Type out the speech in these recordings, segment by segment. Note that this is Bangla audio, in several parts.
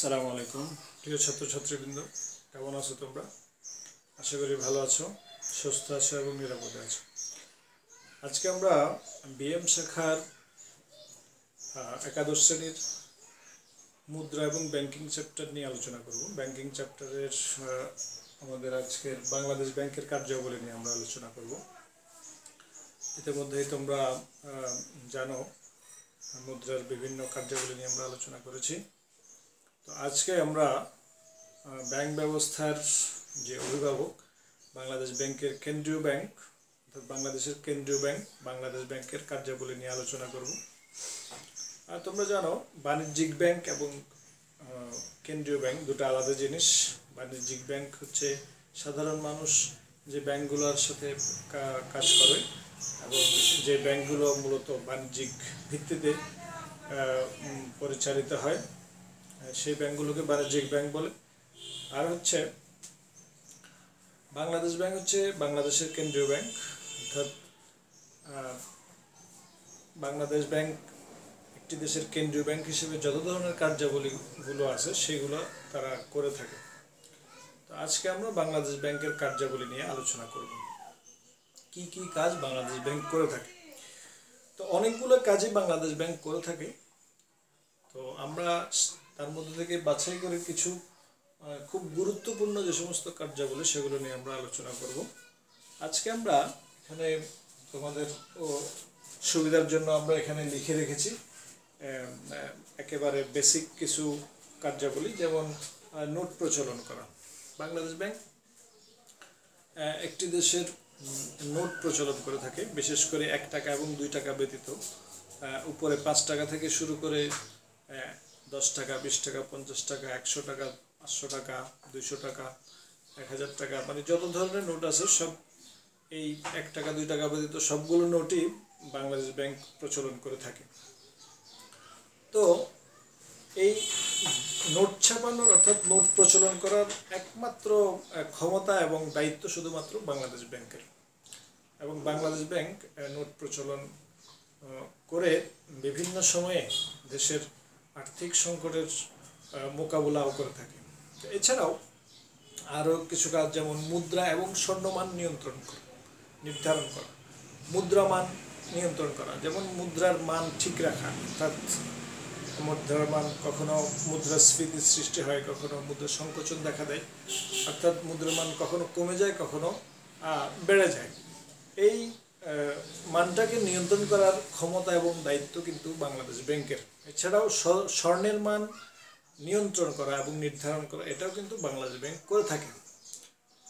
আসসালামু আলাইকুম প্রিয় ছাত্রছাত্রীবৃন্দ, কেমন আছো তোমরা? আশা করি ভালো আছো, সুস্থ আছো এবং নিরাপদে আছো। আজকে আমরা বিএম শাখার একাদশ শ্রেণীর মুদ্রা এবং ব্যাংকিং চ্যাপ্টার নিয়ে আলোচনা করব। ব্যাংকিং চ্যাপ্টারের আমাদের আজকের বাংলাদেশ ব্যাংকের কার্যাবলী নিয়ে আমরা আলোচনা করব। ইতিমধ্যেই তোমরা জানো মুদ্রার বিভিন্ন কার্যাবলী নিয়ে আমরা আলোচনা করেছি। তো আজকে আমরা ব্যাংক ব্যবস্থার যে অভিভাবক বাংলাদেশ ব্যাংকের কেন্দ্রীয় ব্যাংক অর্থাৎ বাংলাদেশের কেন্দ্রীয় ব্যাংক বাংলাদেশ ব্যাংকের কার্যাবলী নিয়ে আলোচনা করব। আর তোমরা জানো বাণিজ্যিক ব্যাংক এবং কেন্দ্রীয় ব্যাংক দুটো আলাদা জিনিস। বাণিজ্যিক ব্যাংক হচ্ছে সাধারণ মানুষ যে ব্যাংকগুলোর সাথে কাজ করে এবং যে ব্যাংকগুলো মূলত বাণিজ্যিক ভিত্তিতে পরিচালিত হয় সেই ব্যাংকগুলোকে বাণিজ্যিক ব্যাংক বলে। আর হচ্ছে বাংলাদেশ ব্যাংক হচ্ছে বাংলাদেশের কেন্দ্রীয় ব্যাংক অর্থাৎ বাংলাদেশ ব্যাংক একটি দেশের কেন্দ্রীয় ব্যাংক হিসেবে যত ধরনের কার্যাবলীগুলো আছে সেগুলো তারা করে থাকে। তো আজকে আমরা বাংলাদেশ ব্যাংকের কার্যাবলী নিয়ে আলোচনা করব। কি কি কাজ বাংলাদেশ ব্যাংক করে থাকে? তো অনেকগুলো কাজই বাংলাদেশ ব্যাংক করে থাকে। তো আমরা তার মধ্যে থেকে বাছাই করে কিছু খুব গুরুত্বপূর্ণ যে সমস্ত কার্যাবলী সেগুলো নিয়ে আমরা আলোচনা করব। আজকে আমরা এখানে তোমাদের সুবিধার জন্য আমরা এখানে লিখে রেখেছি একেবারে বেসিক কিছু কার্যাবলী, যেমন নোট প্রচলন করা। বাংলাদেশ ব্যাংক একটি দেশের নোট প্রচলন করে থাকে, বিশেষ করে 1 টাকা এবং 2 টাকা ব্যতীত উপরে 5 টাকা থেকে শুরু করে 10 টাকা, 20 টাকা, 50 টাকা, 100 টাকা, 500 টাকা, 200 টাকা, 1000 টাকা, মানে যত ধরনের নোট আছে সব এই 1 টাকা 2 টাকা ব্যতীত সবগুলো নোটই বাংলাদেশ ব্যাংক প্রচলন করে থাকে। তো এই নোট ছাপানোর অর্থাৎ নোট প্রচলন করার একমাত্র ক্ষমতা এবং দায়িত্ব শুধুমাত্র বাংলাদেশ ব্যাংকের, এবং বাংলাদেশ ব্যাংক নোট প্রচলন করে বিভিন্ন সময়ে দেশের আর্থিক সংকটের মোকাবিলাও করে থাকে। এছাড়াও আরও কিছু কাজ, যেমন মুদ্রা এবং স্বর্ণমান নির্ধারণ করা, মুদ্রা মান নিয়ন্ত্রণ করা, যেমন মুদ্রার মান ঠিক রাখা, অর্থাৎ মুদ্রার মান কখনো মুদ্রাস্ফীতির সৃষ্টি হয়, কখনো মুদ্রা সংকোচন দেখা দেয়, অর্থাৎ মুদ্রার মান কখনো কমে যায়, কখনো বেড়ে যায়। এই মানটাকে নিয়ন্ত্রণ করার ক্ষমতা এবং দায়িত্ব কিন্তু বাংলাদেশ ব্যাংকের। এছাড়াও স্বর্ণের মান নিয়ন্ত্রণ করা এবং নির্ধারণ করা, এটাও কিন্তু বাংলাদেশ ব্যাংক করে থাকে।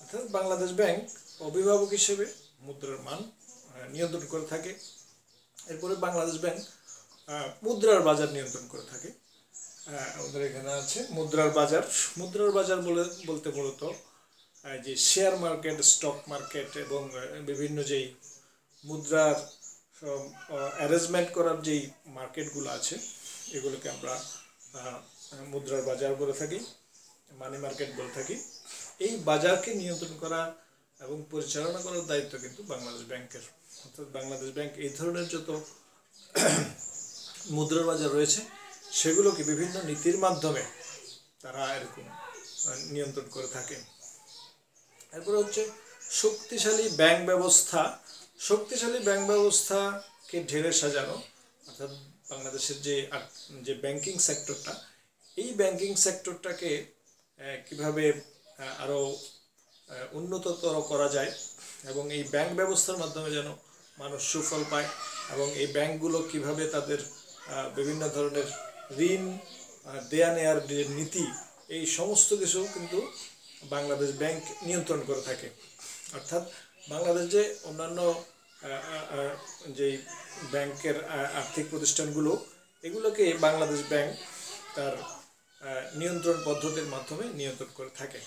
অর্থাৎ বাংলাদেশ ব্যাংক অভিভাবক হিসেবে মুদ্রার মান নিয়ন্ত্রণ করে থাকে। এরপরে বাংলাদেশ ব্যাংক মুদ্রার বাজার নিয়ন্ত্রণ করে থাকে। আমাদের এখানে আছে মুদ্রার বাজার। মুদ্রার বাজার বলতে মূলত যে শেয়ার মার্কেট, স্টক মার্কেট এবং বিভিন্ন যেই মুদ্রার অ্যারেঞ্জমেন্ট করার যেই মার্কেটগুলো আছে এগুলোকে আমরা মুদ্রার বাজার বলে থাকি, মানি মার্কেট বলে থাকি। এই বাজারকে নিয়ন্ত্রণ করা এবং পরিচালনা করার দায়িত্ব কিন্তু বাংলাদেশ ব্যাংকের। অর্থাৎ বাংলাদেশ ব্যাংক এই ধরনের যত মুদ্রার বাজার রয়েছে সেগুলোকে বিভিন্ন নীতির মাধ্যমে তারা এরকম নিয়ন্ত্রণ করে থাকে। এরপরে হচ্ছে শক্তিশালী ব্যাংক ব্যবস্থা। শক্তিশালী ব্যাংক ব্যবস্থাকে ঢেলে সাজানো, অর্থাৎ বাংলাদেশের যে ব্যাংকিং সেক্টরটা, এই ব্যাংকিং সেক্টরটাকে কিভাবে আরও উন্নততর করা যায় এবং এই ব্যাংক ব্যবস্থার মাধ্যমে যেন মানুষ সুফল পায়, এবং এই ব্যাংকগুলো কিভাবে তাদের বিভিন্ন ধরনের ঋণ দেয়া নেয়ার যে নীতি, এই সমস্ত কিছু কিন্তু বাংলাদেশ ব্যাংক নিয়ন্ত্রণ করে থাকে। অর্থাৎ বাংলাদেশ যে অন্যান্য যেই ব্যাংকের আর্থিক প্রতিষ্ঠানগুলো, এগুলোকে বাংলাদেশ ব্যাংক তার নিয়ন্ত্রণ পদ্ধতির মাধ্যমে নিয়ন্ত্রণ করে থাকে।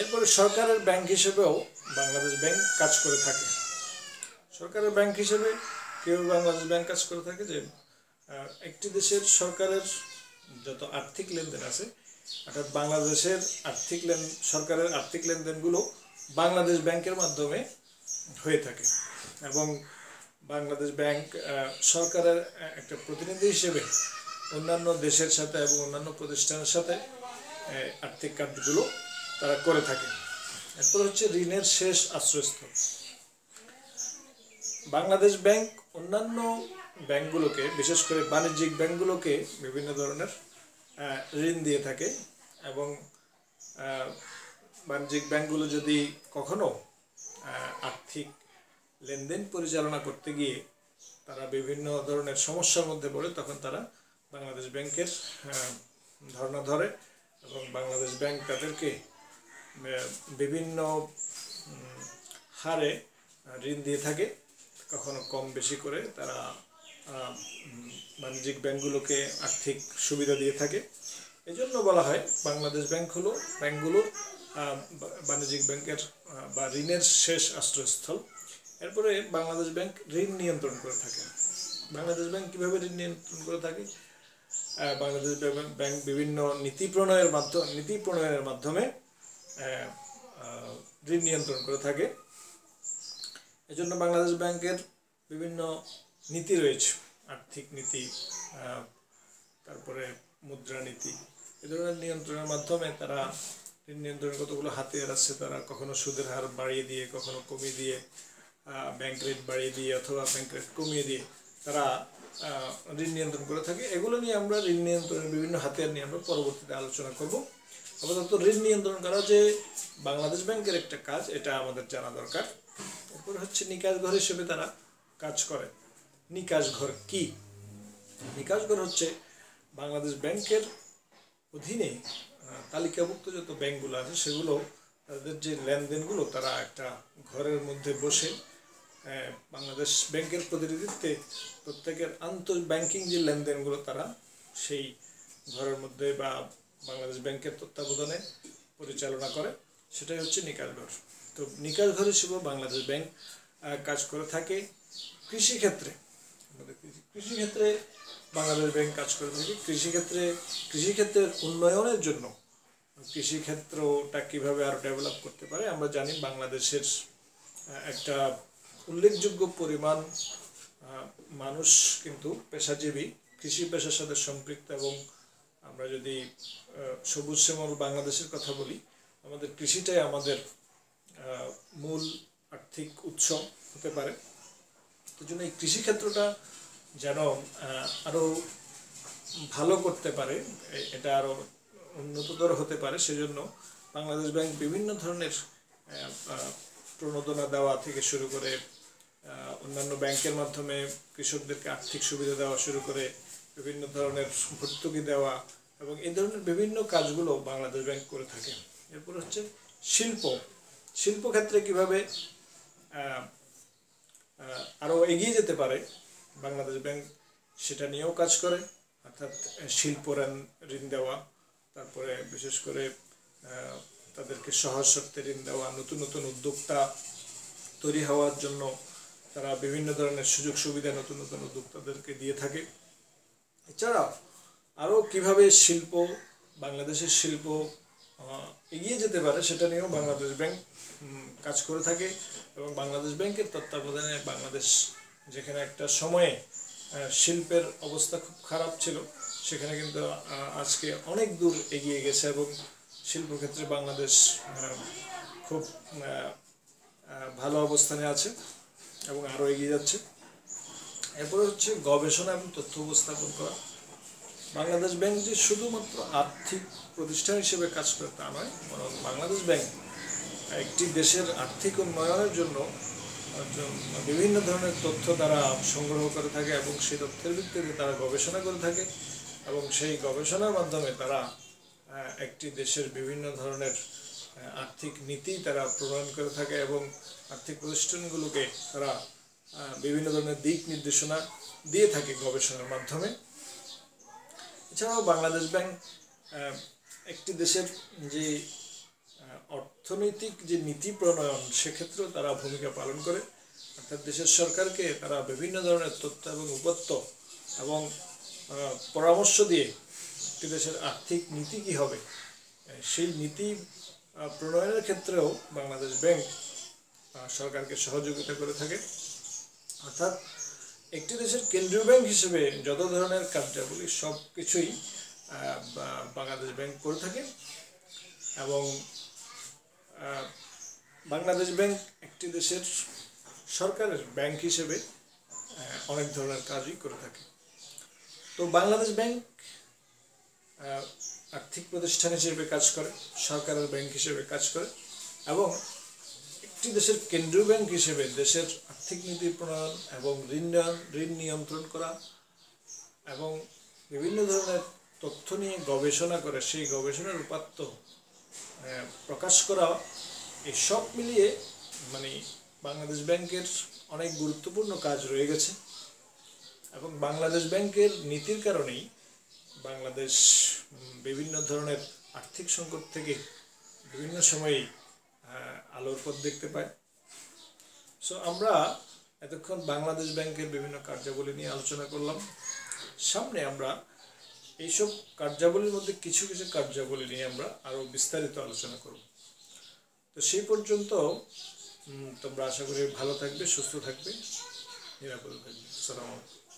এরপরে সরকারের ব্যাংক হিসেবেও বাংলাদেশ ব্যাংক কাজ করে থাকে। সরকারের ব্যাংক হিসেবে কীভাবে বাংলাদেশ ব্যাংক কাজ করে থাকে, যে একটি দেশের সরকারের যত আর্থিক লেনদেন আছে, অর্থাৎ বাংলাদেশের সরকারের আর্থিক লেনদেনগুলো বাংলাদেশ ব্যাংকের মাধ্যমে হয়ে থাকে, এবং বাংলাদেশ ব্যাংক সরকারের একটা প্রতিনিধি হিসেবে অন্যান্য দেশের সাথে এবং অন্যান্য প্রতিষ্ঠানের সাথে আর্থিক কাজগুলো তারা করে থাকে। এরপর হচ্ছে ঋণের শেষ আশ্রয়স্থল। বাংলাদেশ ব্যাংক অন্যান্য ব্যাংকগুলোকে, বিশেষ করে বাণিজ্যিক ব্যাংকগুলোকে বিভিন্ন ধরনের ঋণ দিয়ে থাকে এবং বাণিজ্যিক ব্যাংকগুলো যদি কখনো আর্থিক লেনদেন পরিচালনা করতে গিয়ে তারা বিভিন্ন ধরনের সমস্যার মধ্যে পড়ে, তখন তারা বাংলাদেশ ব্যাংকের ধারণা ধরে এবং বাংলাদেশ ব্যাংক তাদেরকে বিভিন্ন হারে ঋণ দিয়ে থাকে, কখনো কম বেশি করে তারা বাণিজ্যিক ব্যাংকগুলোকে আর্থিক সুবিধা দিয়ে থাকে। এই জন্য বলা হয় বাংলাদেশ ব্যাংক হলো ব্যাংকগুলোর বাণিজ্যিক ব্যাংকের বা ঋণের শেষ আশ্রয়স্থল। এরপরে বাংলাদেশ ব্যাংক ঋণ নিয়ন্ত্রণ করে থাকে। বাংলাদেশ ব্যাংক কীভাবে ঋণ নিয়ন্ত্রণ করে থাকে? বাংলাদেশ ব্যাংক বিভিন্ন নীতি প্রণয়নের মাধ্যমে ঋণ নিয়ন্ত্রণ করে থাকে। এজন্য বাংলাদেশ ব্যাংকের বিভিন্ন নীতি রয়েছে, আর্থিক নীতি, তারপরে মুদ্রানীতি। এ ধরনের নিয়ন্ত্রণের মাধ্যমে তারা ঋণ নিয়ন্ত্রণের কতগুলো হাতিয়ার আছে, তারা কখনো সুদের হার বাড়িয়ে দিয়ে, কখনো কমিয়ে দিয়ে, ব্যাংক রেট বাড়িয়ে দিয়ে অথবা ব্যাংক রেট কমিয়ে দিয়ে তারা ঋণ নিয়ন্ত্রণ করে থাকে। এগুলো নিয়ে আমরা ঋণ নিয়ন্ত্রণের বিভিন্ন হাতিয়ার নিয়ে আমরা পরবর্তীতে আলোচনা করব। আপাতত ঋণ নিয়ন্ত্রণ করা যে বাংলাদেশ ব্যাংকের একটা কাজ, এটা আমাদের জানা দরকার। এরপর হচ্ছে নিকাশ ঘর হিসেবে তারা কাজ করে। নিকাশ ঘর কি? নিকাশ ঘর হচ্ছে বাংলাদেশ ব্যাংকের অধীনে তালিকাভুক্ত যত ব্যাংকগুলো আছে সেগুলো তাদের যে লেনদেনগুলো তারা একটা ঘরের মধ্যে বসে বাংলাদেশ ব্যাংকের প্রতিনিধিত্বে প্রত্যেকের ব্যাংকিং যে লেনদেনগুলো তারা সেই ঘরের মধ্যে বা বাংলাদেশ ব্যাংকের তত্ত্বাবধানে পরিচালনা করে, সেটাই হচ্ছে নিকাশ ঘর। তো নিকাশ ঘর হিসেবে বাংলাদেশ ব্যাংক কাজ করে থাকে। কৃষিক্ষেত্রে বাংলাদেশ ব্যাংক কাজ করে থাকে। কৃষিক্ষেত্রের উন্নয়নের জন্য কৃষিক্ষেত্রটা কীভাবে আরও ডেভেলপ করতে পারে, আমরা জানি বাংলাদেশের একটা উল্লেখযোগ্য পরিমাণ মানুষ কিন্তু পেশাজীবী, কৃষি পেশার সাথে সম্পৃক্ত। এবং আমরা যদি সবুজ শ্যামল বাংলাদেশের কথা বলি, আমাদের কৃষিটাই আমাদের মূল আর্থিক উৎস হতে পারে। এই জন্য এই কৃষিক্ষেত্রটা যেন আরও ভালো করতে পারে, এটা আরও উন্নততর হতে পারে, সেজন্য বাংলাদেশ ব্যাংক বিভিন্ন ধরনের প্রণোদনা দেওয়া থেকে শুরু করে অন্যান্য ব্যাংকের মাধ্যমে কৃষকদেরকে আর্থিক সুবিধা দেওয়া শুরু করে বিভিন্ন ধরনের ভর্তুকি দেওয়া এবং এই ধরনের বিভিন্ন কাজগুলো বাংলাদেশ ব্যাংক করে থাকে। এরপর হচ্ছে শিল্পক্ষেত্রে কীভাবে আরও এগিয়ে যেতে পারে বাংলাদেশ ব্যাংক, সেটা নিয়েও কাজ করে। অর্থাৎ শিল্প ঋণ দেওয়া, তারপরে বিশেষ করে তাদেরকে সহজ শর্তে ঋণ দেওয়া, নতুন নতুন উদ্যোক্তা তৈরি হওয়ার জন্য তারা বিভিন্ন ধরনের সুযোগ সুবিধা নতুন নতুন উদ্যোক্তাদেরকে দিয়ে থাকে। এছাড়াও আরও কীভাবে বাংলাদেশের শিল্প এগিয়ে যেতে পারে সেটা নিয়েও বাংলাদেশ ব্যাংক কাজ করে থাকে। এবং বাংলাদেশ ব্যাংকের তত্ত্বাবধানে বাংলাদেশ, যেখানে একটা সময়ে শিল্পের অবস্থা খুব খারাপ ছিল, সেখানে কিন্তু আজকে অনেক দূর এগিয়ে গেছে এবং শিল্পক্ষেত্রে বাংলাদেশ খুব ভালো অবস্থানে আছে এবং আরও এগিয়ে যাচ্ছে। এরপরে হচ্ছে গবেষণা এবং তথ্য উপস্থাপন করা। বাংলাদেশ ব্যাংক যে শুধুমাত্র আর্থিক প্রতিষ্ঠান হিসেবে কাজ করে তা নয়, বরং বাংলাদেশ ব্যাংক একটি দেশের আর্থিক উন্নয়নের জন্য বিভিন্ন ধরনের তথ্য তারা সংগ্রহ করে থাকে এবং সেই তথ্যের ভিত্তিতে তারা গবেষণা করে থাকে এবং সেই গবেষণার মাধ্যমে তারা একটি দেশের বিভিন্ন ধরনের আর্থিক নীতি তারা প্রণয়ন করে থাকে এবং আর্থিক প্রতিষ্ঠানগুলোকে তারা বিভিন্ন ধরনের দিক নির্দেশনা দিয়ে থাকে গবেষণার মাধ্যমে। এছাড়াও বাংলাদেশ ব্যাংক একটি দেশের যে অর্থনৈতিক যে নীতি প্রণয়ন, সেক্ষেত্রেও তারা ভূমিকা পালন করে। অর্থাৎ দেশের সরকারকে তারা বিভিন্ন ধরনের তথ্য এবং উপাত্ত এবং পরামর্শ দিয়ে একটি দেশের আর্থিক নীতি কী হবে সেই নীতি প্রণয়নের ক্ষেত্রেও বাংলাদেশ ব্যাংক সরকারকে সহযোগিতা করে থাকে। অর্থাৎ একটি দেশের কেন্দ্রীয় ব্যাংক হিসেবে যত ধরনের কার্যাবলী সব কিছুই বাংলাদেশ ব্যাংক করে থাকে এবং বাংলাদেশ ব্যাংক একটি দেশের সরকারের ব্যাংক হিসেবে অনেক ধরনের কাজই করে থাকে। তো বাংলাদেশ ব্যাংক আর্থিক প্রতিষ্ঠান হিসেবে কাজ করে, সরকারের ব্যাংক হিসেবে কাজ করে এবং একটি দেশের কেন্দ্রীয় ব্যাংক হিসেবে দেশের আর্থিক নীতি প্রণয়ন এবং ঋণ নিয়ন্ত্রণ করা এবং বিভিন্ন ধরনের তথ্য নিয়ে গবেষণা করে সেই গবেষণার উপাত্ত প্রকাশ করা, এই সব মিলিয়ে মানে বাংলাদেশ ব্যাংকের অনেক গুরুত্বপূর্ণ কাজ রয়ে গেছে এবং বাংলাদেশ ব্যাংকের নীতির কারণেই বাংলাদেশ বিভিন্ন ধরনের আর্থিক সংকট থেকে বিভিন্ন সময়েই আলোর পথ দেখতে পায়। সো আমরা এতক্ষণ বাংলাদেশ ব্যাংকের বিভিন্ন কার্যাবলী নিয়ে আলোচনা করলাম। সামনে আমরা এইসব কার্যাবলীর মধ্যে কিছু কিছু কার্যাবলী নিয়ে আমরা আরও বিস্তারিত আলোচনা করব। তো সেই পর্যন্ত তোমরা আশা করি ভালো থাকবে, সুস্থ থাকবে, নিরাপদে থাকবে। আসসালামু আলাইকুম।